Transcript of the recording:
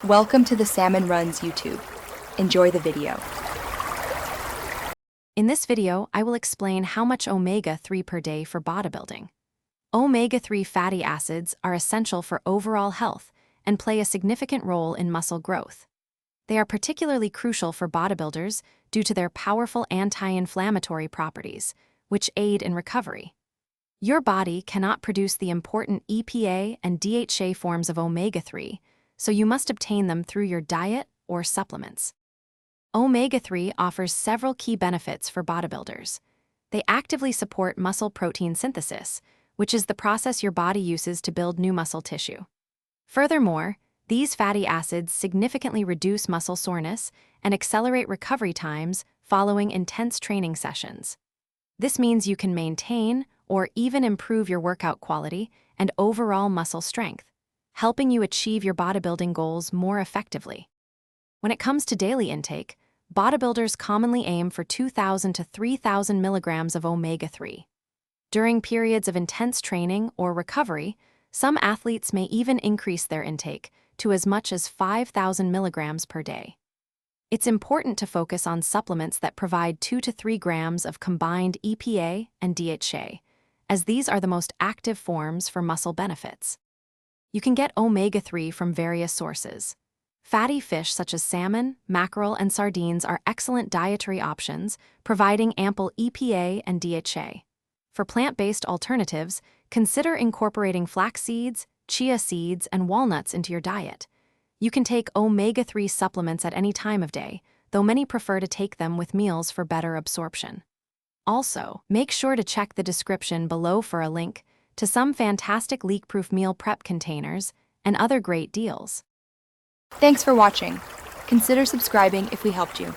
Welcome to the Salmon Runs YouTube. Enjoy the video. In this video, I will explain how much omega-3 per day for bodybuilding. Omega-3 fatty acids are essential for overall health and play a significant role in muscle growth. They are particularly crucial for bodybuilders due to their powerful anti-inflammatory properties, which aid in recovery. Your body cannot produce the important EPA and DHA forms of omega-3, so you must obtain them through your diet or supplements. Omega-3 offers several key benefits for bodybuilders. They actively support muscle protein synthesis, which is the process your body uses to build new muscle tissue. Furthermore, these fatty acids significantly reduce muscle soreness and accelerate recovery times following intense training sessions. This means you can maintain or even improve your workout quality and overall muscle strength, helping you achieve your bodybuilding goals more effectively. When it comes to daily intake, bodybuilders commonly aim for 2,000 to 3,000 milligrams of omega-3. During periods of intense training or recovery, some athletes may even increase their intake to as much as 5,000 milligrams per day. It's important to focus on supplements that provide 2 to 3 grams of combined EPA and DHA, as these are the most active forms for muscle benefits. You can get omega-3 from various sources. Fatty fish such as salmon, mackerel, and sardines are excellent dietary options, providing ample EPA and DHA. For plant-based alternatives, consider incorporating flax seeds, chia seeds, and walnuts into your diet. You can take omega-3 supplements at any time of day, though many prefer to take them with meals for better absorption. Also, make sure to check the description below for a link to some fantastic leak-proof meal prep containers and other great deals. Thanks for watching. Consider subscribing if we helped you.